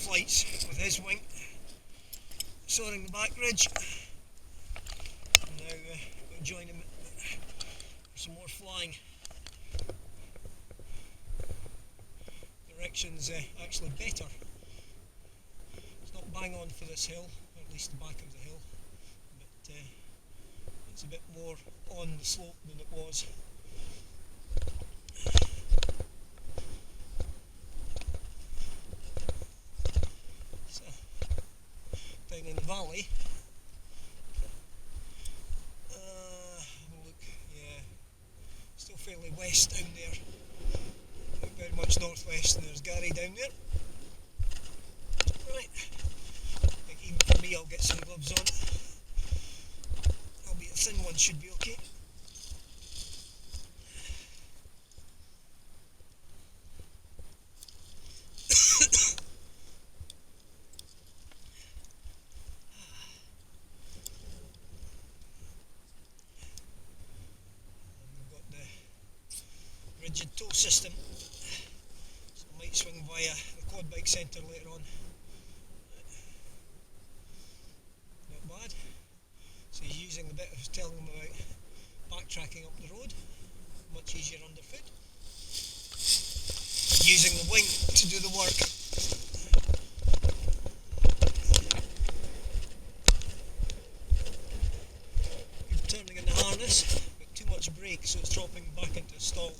flights with his wing, soaring the back ridge. And now we'll join him for some more flying. Direction's actually better. It's not bang on for this hill, or at least the back of the hill, but it's a bit more on the slope than it was. So, down in the valley, look, yeah, still fairly west down there, not very much northwest, and there's Gary down there. Right, I think even for me I'll get some gloves on. Albeit a thin one should be okay. We've got the rigid tow system, so I might swing via the quad bike centre later on. Not bad. So he's using the bit I was telling him about backtracking up the road, much easier underfoot. And using the wing to do the work. You're turning in the harness, but too much brake, so it's dropping back into a stall.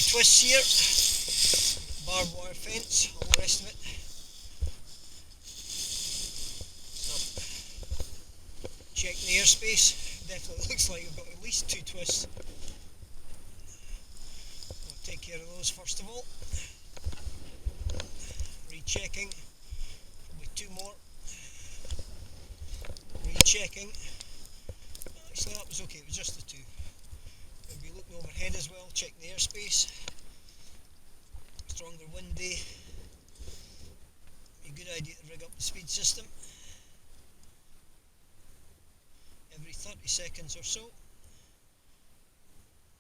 Twists here, barbed wire fence, all the rest of it. So, checking the airspace, definitely looks like I've got at least 2 twists. I'll take care of those first of all. Rechecking, probably 2 more. Rechecking, actually that was okay, it was just the 2. Maybe looking overhead as well, check the airspace. Stronger wind day. Be a good idea to rig up the speed system. Every 30 seconds or so.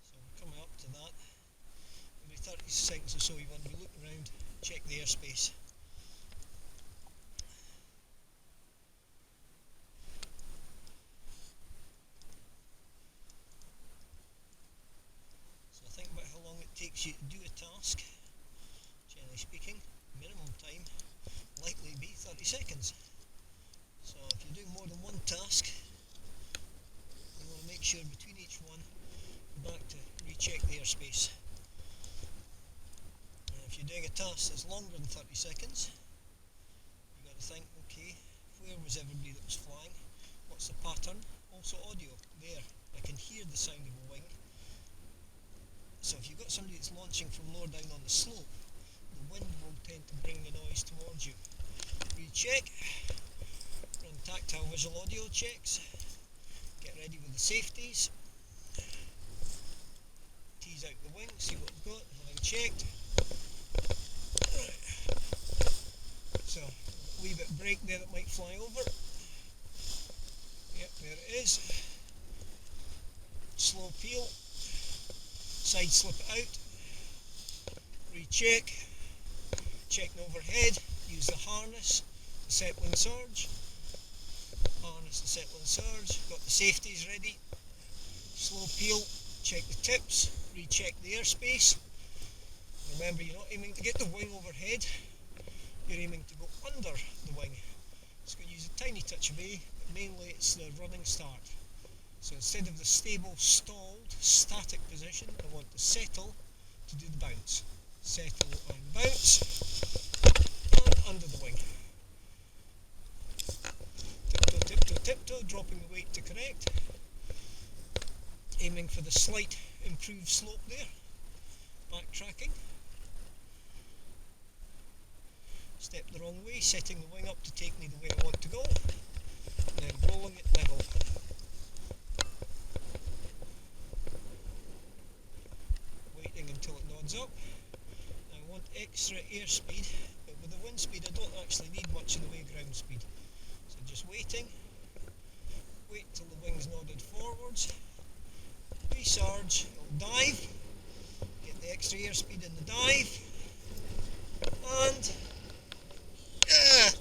So we're coming up to that. Every 30 seconds or so you want to be looking around, check the airspace. Think about how long it takes you to do a task. Generally speaking, minimum time likely to be 30 seconds. So if you do more than one task, you want to make sure between each one go back to recheck the airspace. And if you're doing a task that's longer than 30 seconds, you've got to think, okay, where was everybody that was flying? What's the pattern? Also audio, there. I can hear the sound of a wing. So if you've got somebody that's launching from lower down on the slope, the wind will tend to bring the noise towards you. Recheck, run tactile visual audio checks, get ready with the safeties, tease out the wing, see what we've got, line checked. Right. So a wee bit of brake there that might fly over. Yep, there it is. Slow peel. Side slip it out, recheck, checking overhead, use the harness, the settling surge, harness the settling surge, got the safeties ready, slow peel, check the tips, recheck the airspace. Remember, you're not aiming to get the wing overhead, you're aiming to go under the wing. It's going to use a tiny touch of A, but mainly it's the running start. So instead of the stable, stalled, static position, I want to settle to do the bounce. Settle and bounce, and under the wing. Tiptoe, tiptoe, tiptoe, dropping the weight to correct. Aiming for the slight improved slope there. Backtracking. Step the wrong way, setting the wing up to take me the way I want to go. And then rolling it level. Until it nods up. Now I want extra airspeed, but with the wind speed I don't actually need much in the way of ground speed. So just waiting, Wait until the wing's nodded forwards. Recharge, you'll dive. Get the extra airspeed in the dive. And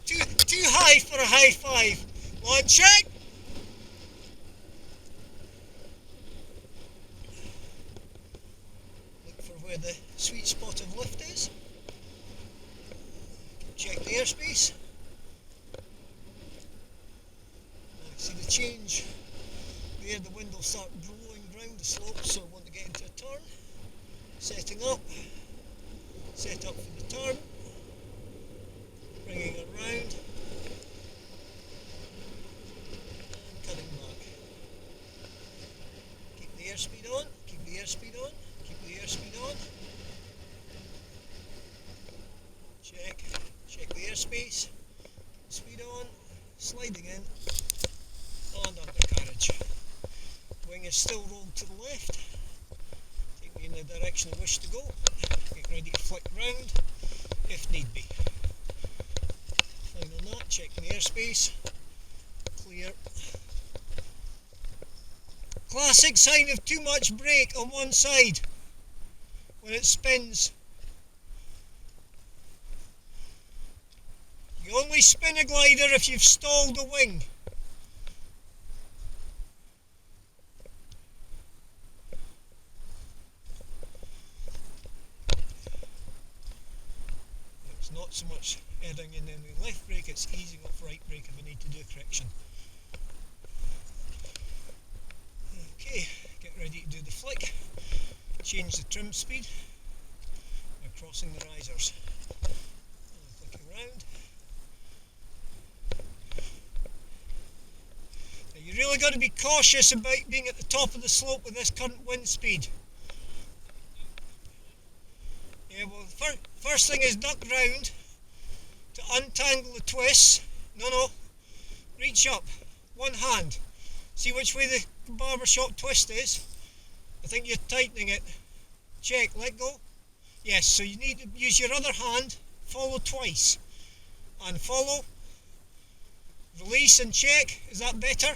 too high for a high five. Launch check. Look for where the sweet spot of lift is. Check the airspace. See the change there, the wind will start blowing round the slope, so I want to get into a turn. Setting up, set up for the turn, bringing it round, and cutting back. Keep the airspeed on, keep the airspeed on, keep the airspeed on. Check the airspace, speed on, sliding in, and undercarriage. Wing is still rolled to the left. Take me in the direction I wish to go. Get ready to flick round if need be. Final that, checking the airspace. Clear. Classic sign of too much brake on one side when it spins. You only spin a glider if you've stalled the wing. It's not so much adding in the left brake, it's easing off right brake if I need to do a correction. Okay, get ready to do the flick. Change the trim speed by crossing the risers. Flicking round. Now you really got to be cautious about being at the top of the slope with this current wind speed. Yeah, well, first thing is duck round to untangle the twists. No, reach up, one hand. See which way the barbershop twist is? I think you're tightening it. Check, let go. Yes, so you need to use your other hand, follow twice. And follow, release and check. Is that better?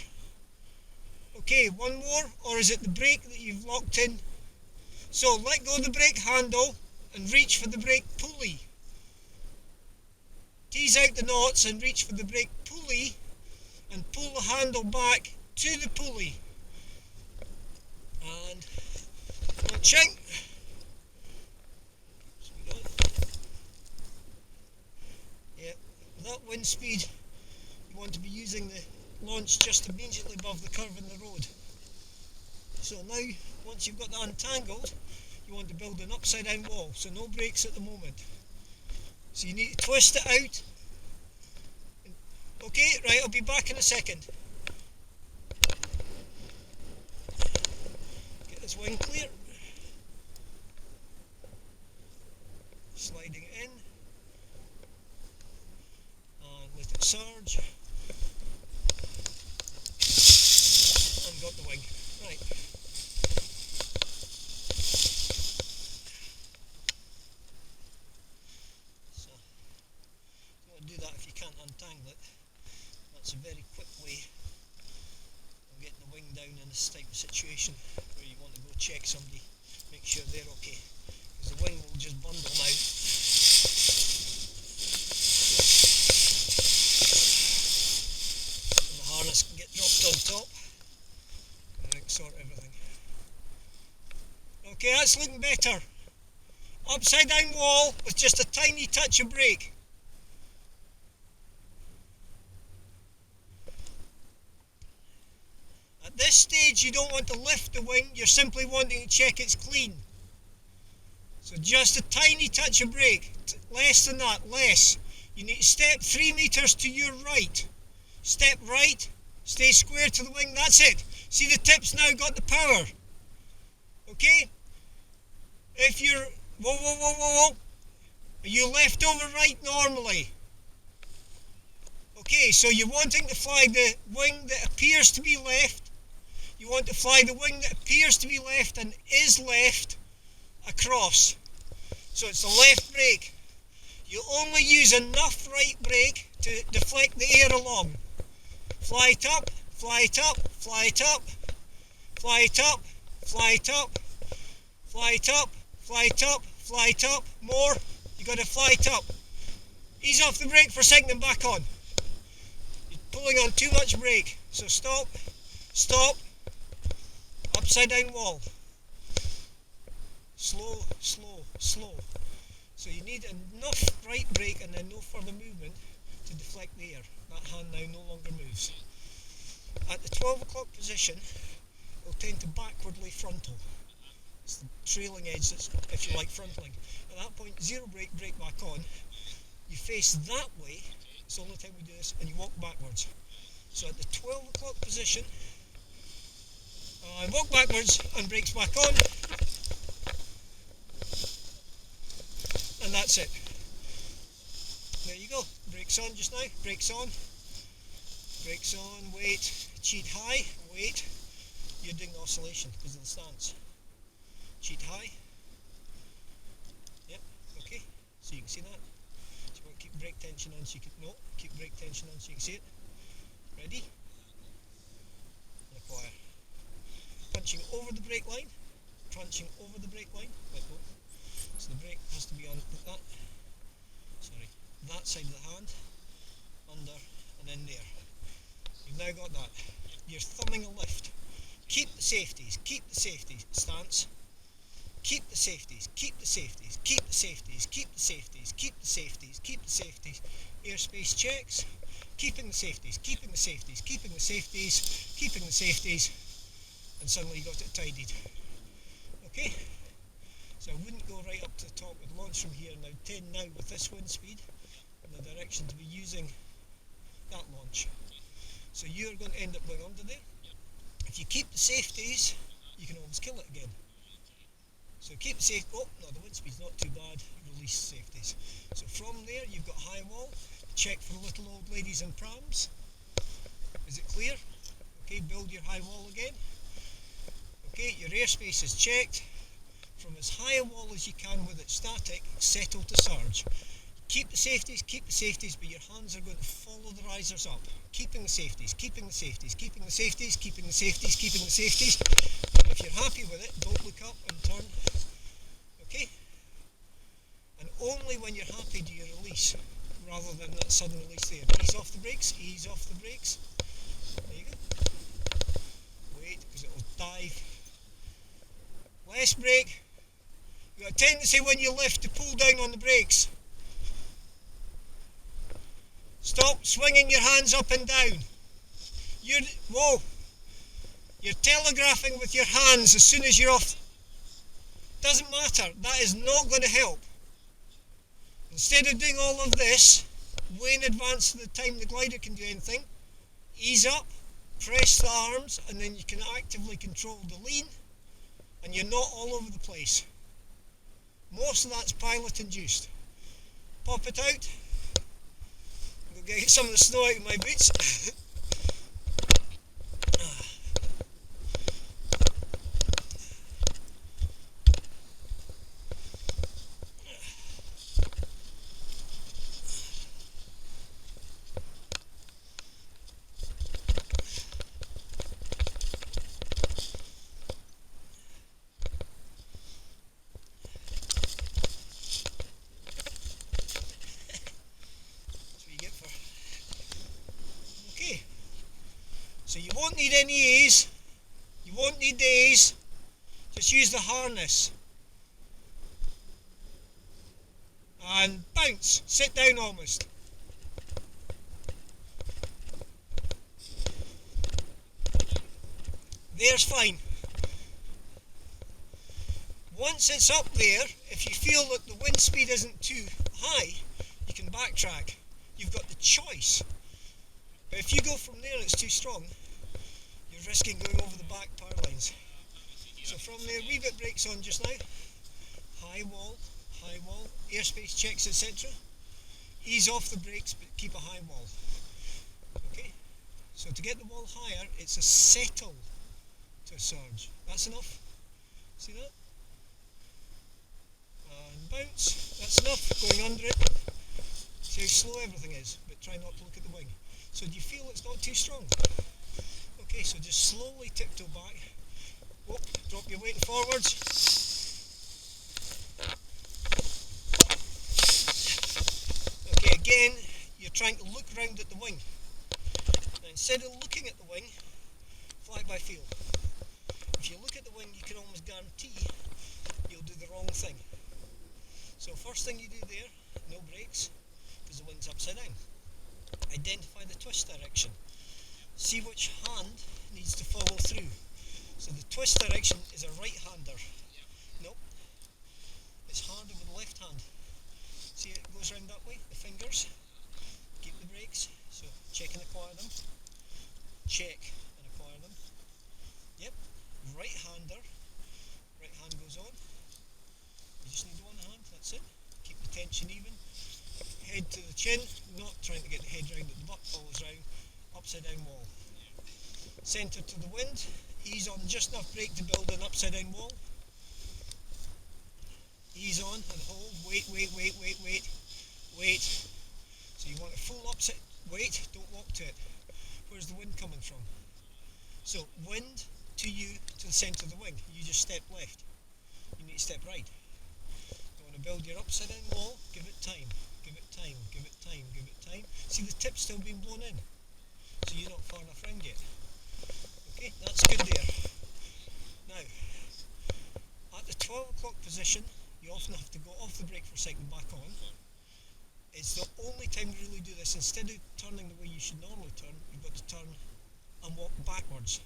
Okay, one more, or is it the brake that you've locked in? So let go of the brake handle and reach for the brake pulley. Tease out the knots and reach for the brake pulley and pull the handle back to the pulley. And launching. Speed on. Yeah, that wind speed, you want to be using the launch just immediately above the curve in the road. So now, once you've got that untangled, you want to build an upside down wall, so no brakes at the moment. So you need to twist it out. Okay, right, I'll be back in a second. Get this wing clear. Sliding it in. And let it surge. And got the wing. Right. Do that if you can't untangle it. That's a very quick way of getting the wing down in this type of situation where you want to go check somebody, make sure they're okay, because the wing will just bundle now. And the harness can get dropped on top and sort everything. Okay, that's looking better. Upside down wall with just a tiny touch of brake. At this stage you don't want to lift the wing, you're simply wanting to check it's clean. So just a tiny touch of brake, less than that, less. You need to step 3 meters to your right. Step right, stay square to the wing, that's it. See the tip's now got the power. Okay? If you're, whoa. Are you left over right normally? Okay, so you're wanting to fly the wing that appears to be left. You want to fly the wing that appears to be left and is left across. So it's the left brake. You only use enough right brake to deflect the air along. Fly it up, fly it up, fly it up, fly it up, fly it up, fly it up, fly it up, fly it up, more, you got to fly it up. Ease off the brake for a second and back on. You're pulling on too much brake, so stop, stop, upside down wall. Slow, slow, slow. So you need enough right brake and then no further movement to deflect the air. That hand now no longer moves. At the 12 o'clock position, it will tend to backwardly frontal. It's the trailing edge that's, if you like, frontling. At that point, zero brake, brake back on. You face that way, it's the only time we do this, and you walk backwards. So at the 12 o'clock position, walk backwards and brakes back on. And that's it. There you go. Brakes on just now. Brakes on. Brakes on. Wait. Cheat high. Wait. You're doing the oscillation because of the stance. Cheat high. Yep. Okay. So you can see that. So you want to keep brake tension on so you can... No. Keep brake tension on so you can see it. Ready? And acquire. Punching over the brake line. Punching over the brake line. Let go. So the brake has to be on that side of the hand, under, and then there. You've now got that. You're thumbing a lift. Keep the safeties, keep the safeties. Stance. Keep the safeties, keep the safeties, keep the safeties, keep the safeties, keep the safeties, keep the safeties. Airspace checks. Keeping the safeties, keeping the safeties, keeping the safeties, keeping the safeties. And suddenly you got it tidied. Okay? So I wouldn't go right up to the top with launch from here. Now 10 now with this wind speed and the direction to be using that launch. So you're going to end up going under there. If you keep the safeties, you can always kill it again. So keep the safety. Oh no, the wind speed's not too bad. Release safeties. So from there you've got high wall. Check for little old ladies and prams. Is it clear? Okay, build your high wall again. Okay, your airspace is checked. From as high a wall as you can with it static, settle to surge. Keep the safeties, but your hands are going to follow the risers up. Keeping the safeties, keeping the safeties, keeping the safeties, keeping the safeties, keeping the safeties. And if you're happy with it, don't look up and turn. Okay? And only when you're happy do you release, rather than that sudden release there. Ease off the brakes, ease off the brakes. There you go. Wait, because it will dive. Less brake. You've got a tendency when you lift to pull down on the brakes. Stop swinging your hands up and down. Whoa! You're telegraphing with your hands as soon as you're off. Doesn't matter. That is not going to help. Instead of doing all of this, way in advance of the time the glider can do anything, ease up, press the arms, and then you can actively control the lean, and you're not all over the place. Most of that's pilot induced. Pop it out. Go get some of the snow out of my boots. So you won't need any A's, you won't need the A's, just use the harness. And bounce, sit down almost. There's fine. Once it's up there, if you feel that the wind speed isn't too high, you can backtrack. You've got the choice. But if you go from there and it's too strong, you're risking going over the back power lines. So from there, wee bit brakes on just now. High wall, airspace checks, etc. Ease off the brakes, but keep a high wall. Okay? So to get the wall higher, it's a settle to a surge. That's enough. See that? And bounce. That's enough. Going under it. See how slow everything is, but try not to look at the wing. So do you feel it's not too strong? Okay, so just slowly tiptoe back. Whoop, drop your weight forwards. Okay, again, you're trying to look round at the wing. Now, instead of looking at the wing, fly by feel. If you look at the wing, you can almost guarantee you'll do the wrong thing. So first thing you do there, no brakes, because the wing's upside down. Identify the twist direction. See which hand needs to follow through. So the twist direction is a right-hander. Nope. It's harder with the left hand. See it goes round that way, the fingers. Keep the brakes. So check and acquire them. Check and acquire them. Yep. Right-hander. Right hand goes on. You just need one hand, that's it. Keep the tension even. Head to the chin, not trying to get the head round at the butt, follows round. Upside down wall. Centre to the wind. Ease on just enough brake to build an upside down wall. Ease on and hold. Wait. Wait. So you want a full upset. Wait, don't walk to it. Where's the wind coming from? So wind to you to the centre of the wing. You just step left. You need to step right. You want to build your upside down wall. Give it time. Give it time. Give it time. Give it time. See the tip's still being blown in. So you're not far enough round yet. Okay, that's good there. Now, at the 12 o'clock position, you often have to go off the brake for a second, back on. It's the only time to really do this. Instead of turning the way you should normally turn, you've got to turn and walk backwards.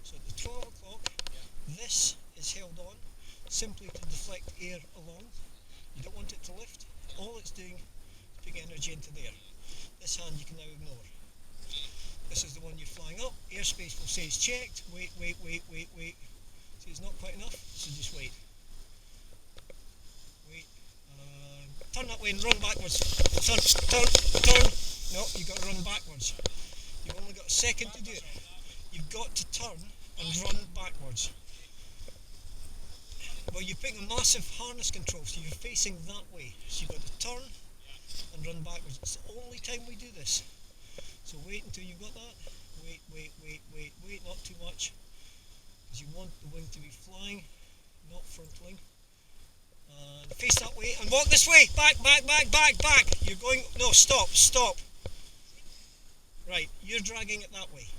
So at the 12 o'clock, this is held on simply to deflect air along. You don't want it to lift. All it's doing is putting energy into there. This hand you can now ignore. This is the one you're flying up. Airspace will say it's checked. Wait. See, it's not quite enough, so just wait. Wait. Turn that way and run backwards. Turn. No, you've got to run backwards. You've only got a second to do it. You've got to turn and run backwards. Well, you're putting a massive harness control, so you're facing that way. So you've got to turn and run backwards. It's the only time we do this. So wait until you've got that. Wait, not too much. Because you want the wing to be flying, not frontling. And face that way and walk this way. Back. You're going, no, stop. Right, you're dragging it that way.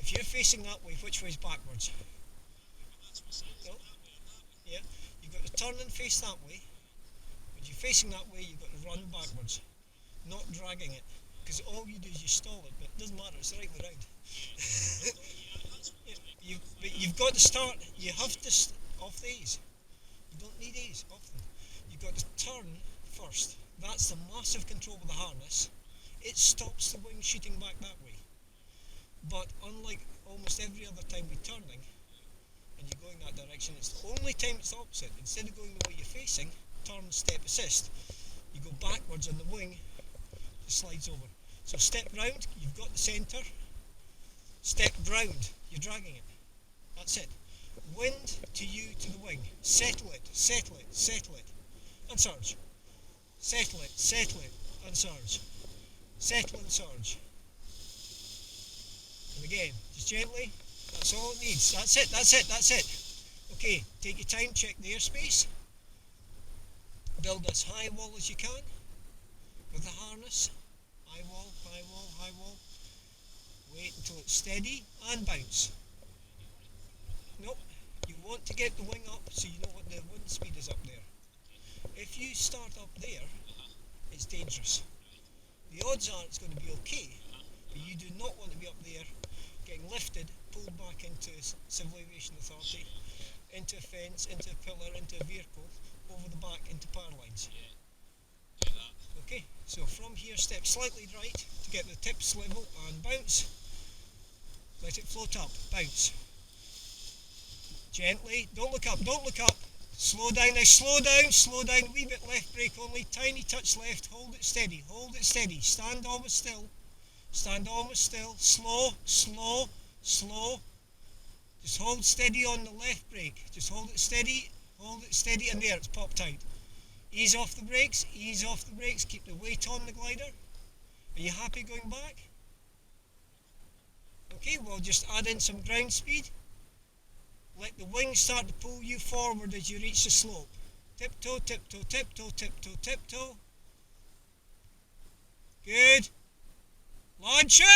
If you're facing that way, which way's backwards? No? Yeah, you've got to turn and face that way. When you're facing that way, you've got to run backwards, not dragging it. Because all you do is you stall it, but it doesn't matter, it's the right way round. But you've got to start, you have to, off the A's. You don't need A's often. You've got to turn first. That's the massive control with the harness. It stops the wing shooting back that way. But unlike almost every other time we're turning, and you're going that direction, it's the only time it's opposite. Instead of going the way you're facing, turn, step, assist, you go backwards and the wing just slides over. So step round, you've got the centre. Step round, you're dragging it. That's it. Wind to you to the wing. Settle it, and surge. Settle it, and surge. Settle and surge. And again, just gently. That's all it needs. That's it. Okay, take your time, check the airspace. Build as high wall as you can with the harness. High wall. Wait until it's steady and bounce. Nope. You want to get the wing up so you know what the wind speed is up there. If you start up there, it's dangerous. The odds are it's going to be okay, but you do not want to be up there getting lifted, pulled back into Civil Aviation Authority, into a fence, into a pillar, into a vehicle, over the back, into power lines. Okay, so from here step slightly right to get the tips level and bounce. Let it float up, bounce. Gently, don't look up. Slow down now, slow down, a wee bit left brake only, tiny touch left, hold it steady, stand almost still, slow. Just hold steady on the left brake, just hold it steady, and there, it's popped out. Ease off the brakes, keep the weight on the glider. Are you happy going back? Okay, we'll just add in some ground speed. Let the wings start to pull you forward as you reach the slope. Tiptoe, tiptoe, tiptoe, tiptoe, tiptoe. Good. Launching!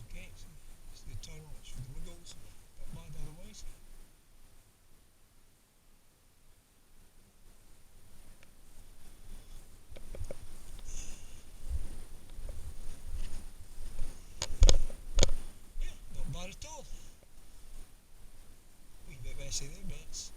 Okay, so it's the turn, which for the wiggles, but bad otherwise. Yeah, not bad at all. Wee bit messy there, but